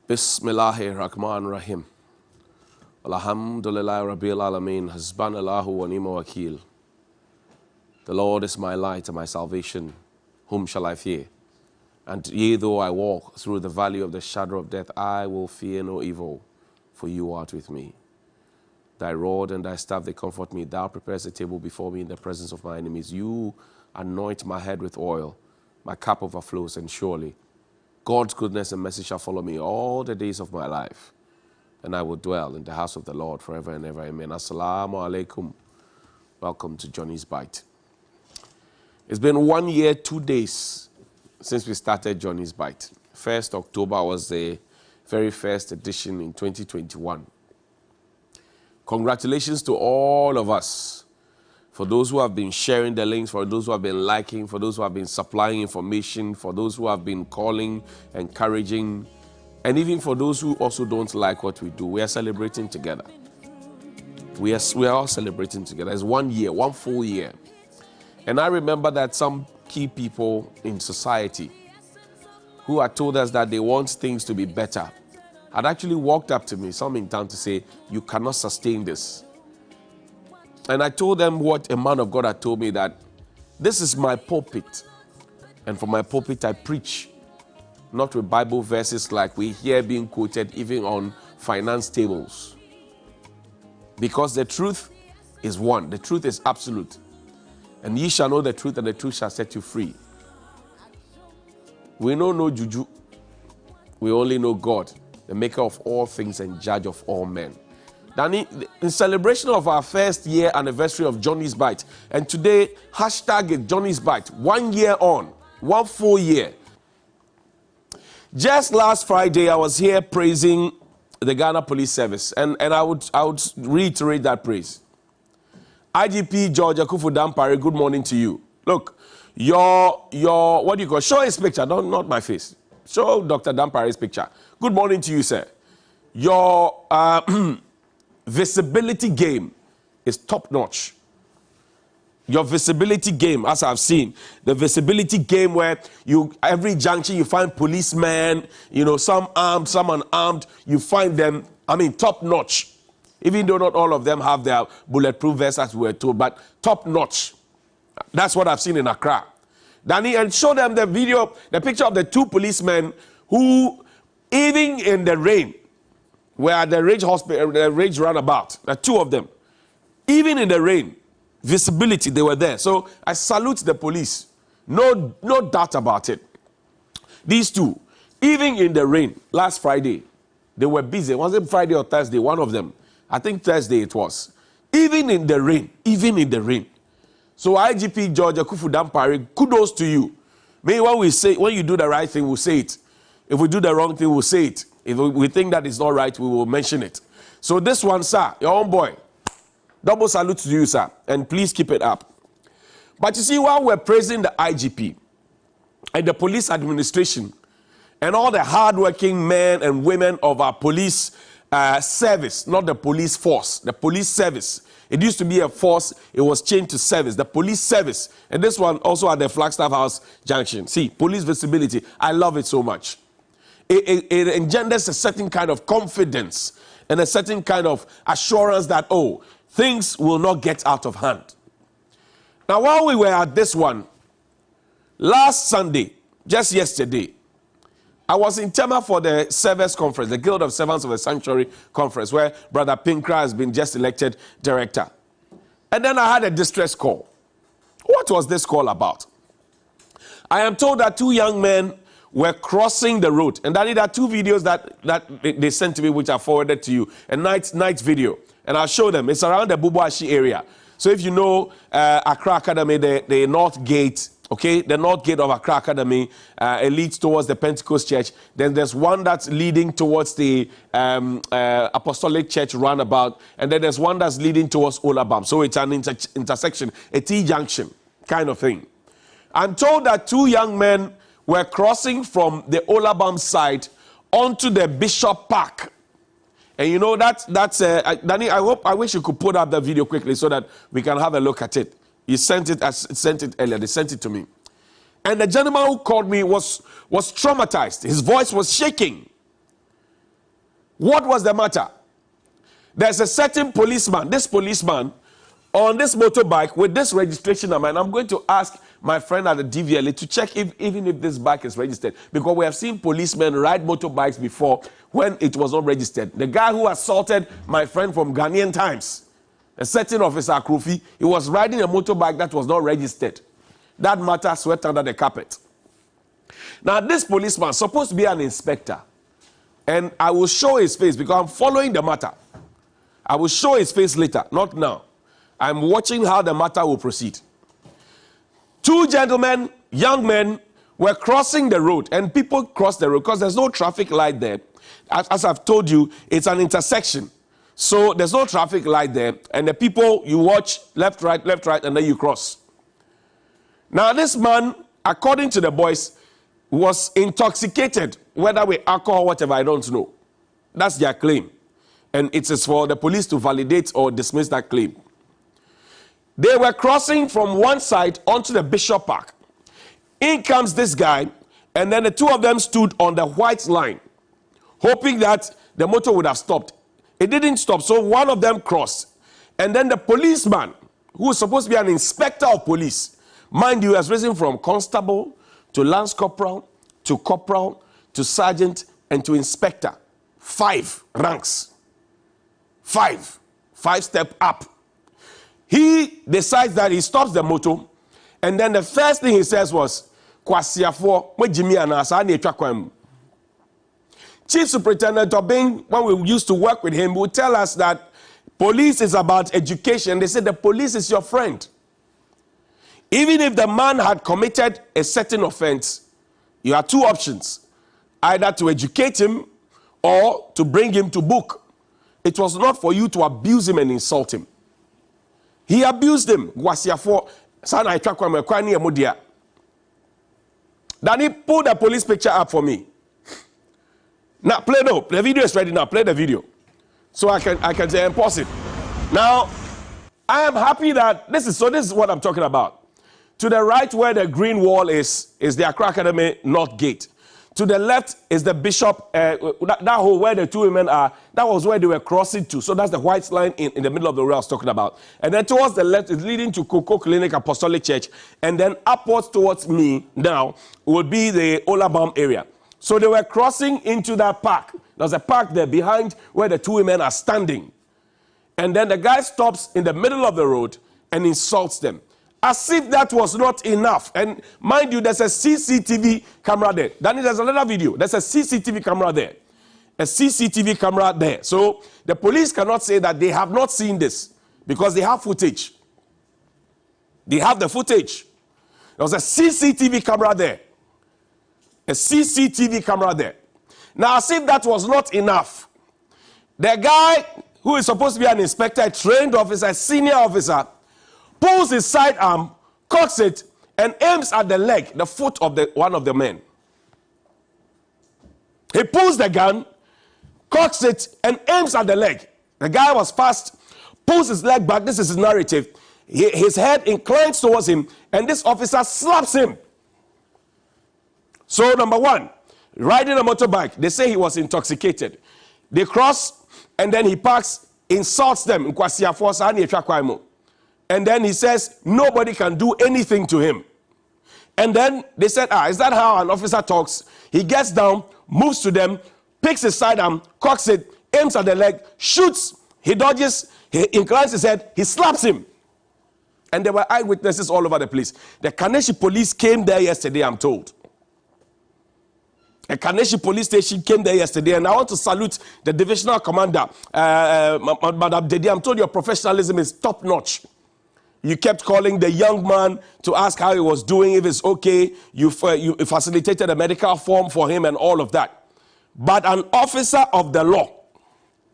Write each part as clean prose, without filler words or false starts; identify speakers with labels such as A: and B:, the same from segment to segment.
A: Bismillahirrahmanirrahim. Alhamdulillah Rabbil Alameen. Hasbanallahu wa ni'mal wakeel. The Lord is my light and my salvation. Whom shall I fear? And yea, though I walk through the valley of the shadow of death, I will fear no evil, for you art with me. Thy rod and thy staff, they comfort me. Thou preparest a table before me in the presence of my enemies. You anoint my head with oil. My cup overflows, and surely God's goodness and mercy shall follow me all the days of my life. And I will dwell in the house of the Lord forever and ever. Amen. Assalamu alaikum. Welcome to Johnny's Bite. It's been 1 year, 2 days since we started Johnny's Bite. 1st October was the very first edition in 2021. Congratulations to all of us. For those who have been sharing the links, for those who have been liking, for those who have been supplying information, for those who have been calling, encouraging, and even for those who also don't like what we do, we are celebrating together. We are all celebrating together. It's 1 year, 1 full year. And I remember that some key people in society who had told us that they want things to be better had actually walked up to me, some in town, to say, you cannot sustain this. And I told them what a man of God had told me, that this is my pulpit. And from my pulpit I preach, not with Bible verses like we hear being quoted even on finance tables. Because the truth is one, the truth is absolute. And ye shall know the truth, and the truth shall set you free. We know no juju. We only know God, the maker of all things and judge of all men. Danny, in celebration of our first year anniversary of Johnny's Bite, and today, hashtag is Johnny's Bite, 1 year on, 1 full year. Just last Friday, I was here praising the Ghana Police Service, and I would reiterate that praise. IGP George Akufu Dampare, good morning to you. Look, your what do you call? Show his picture, not my face. Show Dr. Dampare's picture. Good morning to you, sir. Your visibility game is top notch. Your visibility game, as I've seen, the visibility game where every junction you find policemen, some armed, some unarmed, you find them, top notch. Even though not all of them have their bulletproof vests, as we were told, but top notch. That's what I've seen in Accra. Danny, and show them the video, the picture of the 2 policemen who, even in the rain, were at the Rage Hospital, the Rage Runabout, the 2 of them, even in the rain, visibility, they were there. So I salute the police. No doubt about it. These 2, even in the rain, last Friday, they were busy. Was it Friday or Thursday? One of them. I think Thursday it was. Even in the rain, even in the rain. So IGP George Akufu Dampare, kudos to you. Maybe when you do the right thing, we'll say it. If we do the wrong thing, we'll say it. If we think that it's not right, we will mention it. So this one, sir, your own boy, double salute to you, sir, and please keep it up. But you see, while we're praising the IGP and the police administration and all the hardworking men and women of our police service, not the police force, the police service. It used to be a force, it was changed to service, the police service. And this one also at the Flagstaff House Junction. See, police visibility, I love it so much. It engenders a certain kind of confidence and a certain kind of assurance that, oh, things will not get out of hand. Now, while we were at this one, last Sunday, just yesterday, I was in Tema for the Service Conference, the Guild of Servants of the Sanctuary Conference, where Brother Pinkra has been just elected director. And then I had a distress call. What was this call about? I am told that 2 young men were crossing the road. And there are 2 videos that they sent to me, which I forwarded to you. A night video. And I'll show them. It's around the Bubuashi area. So if you know Accra Academy, the North Gate, okay, the North Gate of Accra Academy, it leads towards the Pentecost Church. Then there's one that's leading towards the Apostolic Church roundabout. And then there's one that's leading towards Olabam. So it's an intersection, a T-junction kind of thing. I'm told that 2 young men were crossing from the Olabam side onto the Bishop Park. And you know, that's Danny, I wish you could put up the video quickly so that we can have a look at it. He sent it earlier. They sent it to me. And the gentleman who called me was traumatized. His voice was shaking. What was the matter? There's a certain policeman, this policeman, on this motorbike with this registration number, and I'm going to ask my friend at the DVLA to check even if this bike is registered, because we have seen policemen ride motorbikes before when it was not registered. The guy who assaulted my friend from Ghanaian Times, a certain officer, Akrofi, he was riding a motorbike that was not registered. That matter swept under the carpet. Now, this policeman is supposed to be an inspector, and I will show his face because I'm following the matter. I will show his face later, not now. I'm watching how the matter will proceed. Two gentlemen, young men, were crossing the road, and people cross the road because there's no traffic light there. As I've told you, it's an intersection. So there's no traffic light there, and the people, you watch left, right, and then you cross. Now, this man, according to the boys, was intoxicated, whether with alcohol or whatever, I don't know. That's their claim. And it is for the police to validate or dismiss that claim. They were crossing from one side onto the Bishop Park. In comes this guy, and then the two of them stood on the white line, hoping that the motor would have stopped. It didn't stop, so one of them crossed. And then the policeman, who was supposed to be an inspector of police, mind you, has risen from constable to lance corporal to sergeant and to inspector. 5 ranks. 5 step up. He decides that he stops the motor, and then the first thing he says was, "Kwasiafo, mo Jimmy anasa na etwa kwan." Chief Superintendent Obeng, when we used to work with him, would tell us that police is about education. They said the police is your friend. Even if the man had committed a certain offense, you have 2 options: either to educate him or to bring him to book. It was not for you to abuse him and insult him. He abused him. Danny, pull the police picture up for me. Now, play the video is ready now. Play the video. So I can say and pause it. Now, I am happy that this is what I'm talking about. To the right where the green wall is the Accra Academy North Gate. To the left is the Bishop, that hole where the 2 women are. That was where they were crossing to. So that's the white line in the middle of the road I was talking about. And then towards the left is leading to Coco Clinic Apostolic Church. And then upwards towards me now would be the Olabam area. So they were crossing into that park. There's a park there behind where the 2 women are standing. And then the guy stops in the middle of the road and insults them. As if that was not enough. And mind you, there's a CCTV camera there. Danny, there's another video. There's a CCTV camera there. A CCTV camera there. So the police cannot say that they have not seen this because they have footage. They have the footage. There was a CCTV camera there. A CCTV camera there. Now, as if that was not enough, the guy who is supposed to be an inspector, a trained officer, a senior officer, pulls his sidearm, cocks it, and aims at the leg, the foot of one of the men. He pulls the gun, cocks it, and aims at the leg. The guy was fast, pulls his leg back. This is his narrative. His head inclines towards him, and this officer slaps him. So, number 1, riding a motorbike, they say he was intoxicated. They cross, and then he parks, insults them. And then he says, nobody can do anything to him. And then they said, is that how an officer talks? He gets down, moves to them, picks his sidearm, cocks it, aims at the leg, shoots, he dodges, he inclines his head, he slaps him. And there were eyewitnesses all over the place. The Kaneshi police came there yesterday, I'm told. The Kaneshi police station came there yesterday, and I want to salute the divisional commander, Madam Dedi. I'm told your professionalism is top notch. You kept calling the young man to ask how he was doing, if it's okay. You facilitated a medical form for him and all of that. But an officer of the law,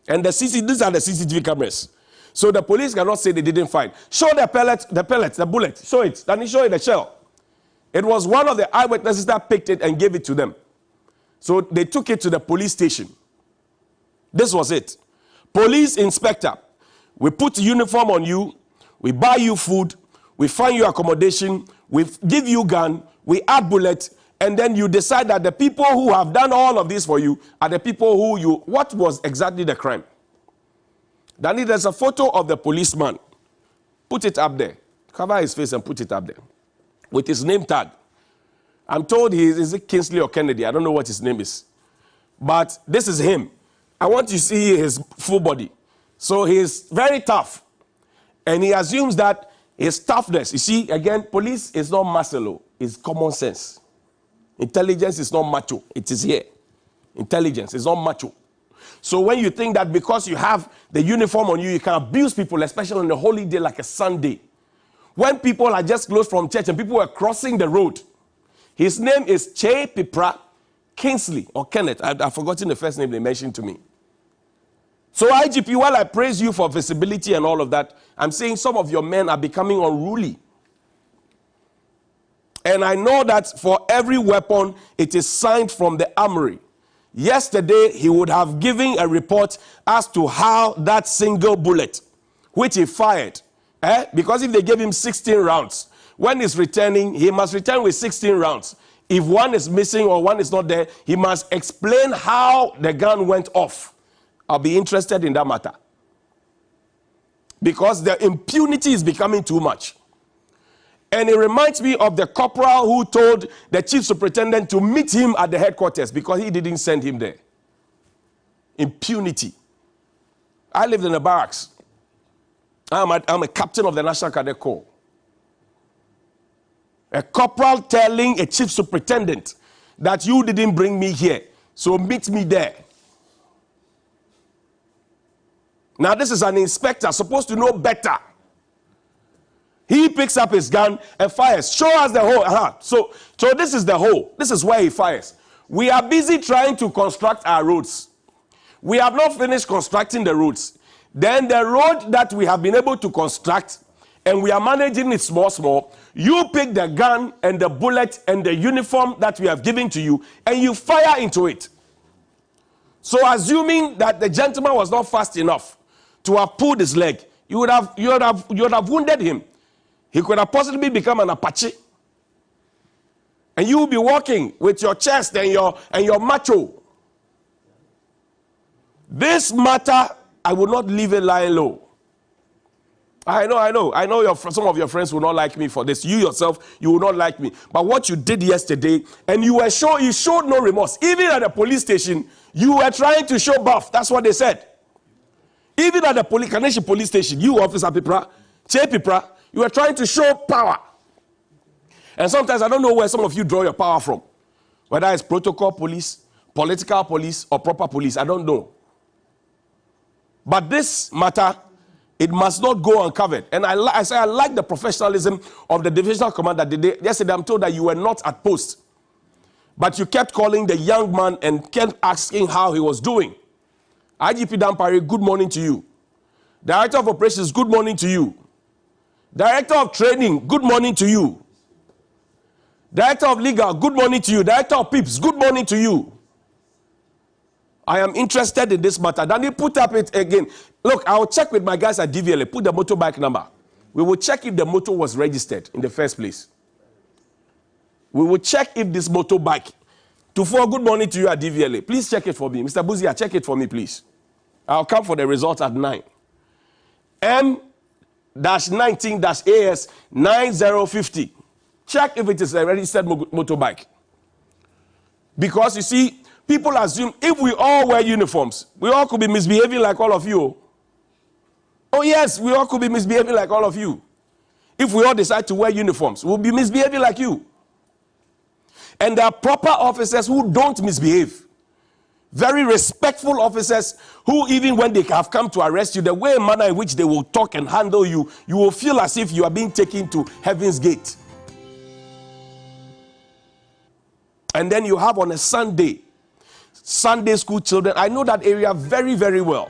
A: and these are the CCTV cameras. So the police cannot say they didn't find. Show the bullet. Show it. Then he showed the shell. It was one of the eyewitnesses that picked it and gave it to them. So they took it to the police station. This was it. Police inspector, we put uniform on you. We buy you food, we find you accommodation, we give you gun, we add bullet, And then you decide that the people who have done all of this for you are the people who you... What was exactly the crime? Danny, there's a photo of the policeman. Put it up there. Cover his face and put it up there. With his name tag. I'm told is it Kingsley or Kennedy? I don't know what his name is. But this is him. I want you to see his full body. So he's very tough. And he assumes that his toughness... You see, again, police is not muscle. It's common sense. Intelligence is not macho. It is here. Intelligence is not macho. So when you think that because you have the uniform on you, you can abuse people, especially on a holy day like a Sunday. When people are just close from church and people were crossing the road. His name is Che Pipra Kingsley or Kenneth. I've forgotten the first name they mentioned to me. So IGP, while I praise you for visibility and all of that, I'm saying some of your men are becoming unruly. And I know that for every weapon, it is signed from the armory. Yesterday, he would have given a report as to how that single bullet, which he fired, because if they gave him 16 rounds, when he's returning, he must return with 16 rounds. If one is missing or one is not there, he must explain how the gun went off. I'll be interested in that matter. Because the impunity is becoming too much. And it reminds me of the corporal who told the chief superintendent to meet him at the headquarters because he didn't send him there. Impunity. I lived in a barracks. I'm a captain of the National Cadet Corps. A corporal telling a chief superintendent that you didn't bring me here, so meet me there. Now this is an inspector supposed to know better. He picks up his gun and fires. Show us the hole. So this is the hole. This is where he fires. We are busy trying to construct our roads. We have not finished constructing the roads. Then the road that we have been able to construct, and we are managing it small, you pick the gun and the bullet and the uniform that we have given to you, and you fire into it. So assuming that the gentleman was not fast enough to have pulled his leg, you would have wounded him. He could have possibly become an Apache. And you will be walking with your chest and your macho. This matter, I will not leave it lying low. I know some of your friends will not like me for this. You yourself, you will not like me. But what you did yesterday, and you showed no remorse. Even at the police station, you were trying to show buff. That's what they said. Even at the Kaneshi police station, you, Officer Pipra, Che Pipra, you were trying to show power. And sometimes I don't know where some of you draw your power from. Whether it's protocol police, political police, or proper police, I don't know. But this matter, it must not go uncovered. And I like the professionalism of the divisional commander. Yesterday I'm told that you were not at post. But you kept calling the young man and kept asking how he was doing. IGP Dampari, good morning to you. Director of Operations, good morning to you. Director of Training, good morning to you. Director of Legal, good morning to you. Director of PIPS, good morning to you. I am interested in this matter. Then you put up it again. Look, I will check with my guys at DVLA. Put the motorbike number. We will check if the motor was registered in the first place. We will check if this motorbike. Good morning to you at DVLA. Please check it for me. Mr. Buzia, check it for me, please. I'll come for the results at 9. M-19-AS 9050. Check if it is a registered motorbike. Because you see, people assume if we all wear uniforms, we all could be misbehaving like all of you. Oh yes, we all could be misbehaving like all of you. If we all decide to wear uniforms, we'll be misbehaving like you. And there are proper officers who don't misbehave. Very respectful officers who, even when they have come to arrest you, the way and manner in which they will talk and handle you, you will feel as if you are being taken to heaven's gate. And then you have on a Sunday school children. I know that area very, very well.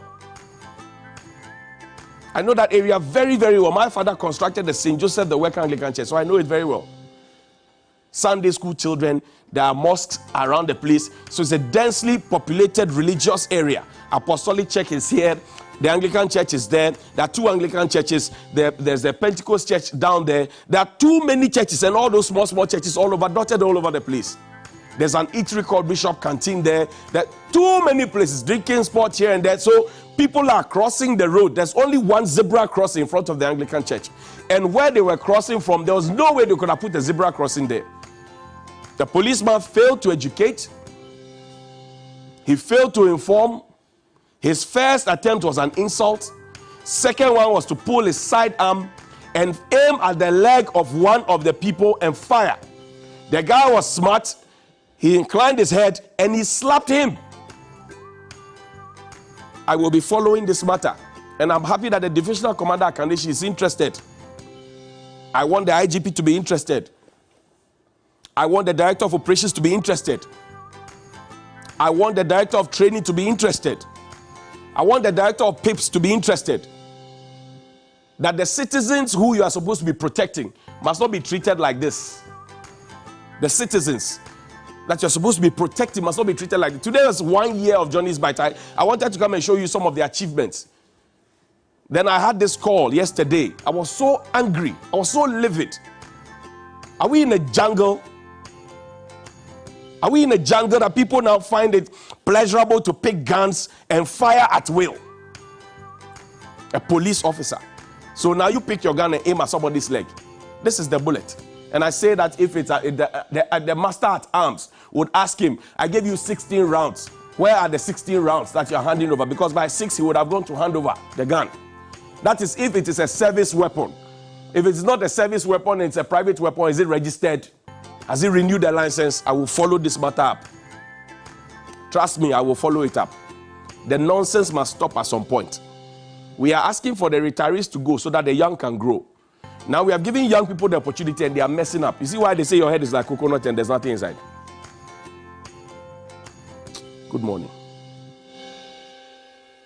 A: I know that area very, very well. My father constructed the St. Joseph, the Weka Anglican Church, so I know it very well. Sunday school children, there are mosques around the place. So it's a densely populated religious area. Apostolic Church is here. The Anglican Church is there. There are 2 Anglican churches. There's the Pentecost Church down there. There are too many churches and all those small churches all over, dotted all over the place. There's an eatery called Bishop Canteen there. There too many places, drinking spots here and there. So people are crossing the road. There's only one zebra crossing in front of the Anglican church. And where they were crossing from, there was no way they could have put a zebra crossing there. The policeman failed to educate. He failed to inform. His first attempt was an insult. Second one was to pull his sidearm and aim at the leg of one of the people and fire. The guy was smart. He inclined his head and he slapped him. I will be following this matter. And I'm happy that the divisional commander Akandeshi is interested. I want the IGP to be interested. I want the director of operations to be interested. I want the director of training to be interested. I want the director of PIPs to be interested. That the citizens who you are supposed to be protecting must not be treated like this. The citizens that you're supposed to be protecting must not be treated like this. Today was 1 year of Johnny's Bite. I wanted to come and show you some of the achievements. Then I had this call yesterday. I was so angry. I was so livid. Are we in a jungle? Are we in a jungle that people now find it pleasurable to pick guns and fire at will? A police officer. So now you pick your gun and aim at somebody's leg. This is the bullet. And I say that if it's the master at arms would ask him, I gave you 16 rounds. Where are the 16 rounds that you're handing over? Because by 6 he would have gone to hand over the gun. That is if it is a service weapon. If it's not a service weapon, it's a private weapon, is it registered? Has he renewed the license? I will follow this matter up. Trust me, I will follow it up. The nonsense must stop at some point. We are asking for the retirees to go so that the young can grow. Now we have given young people the opportunity and they are messing up. You see why they say your head is like coconut and there's nothing inside? Good morning.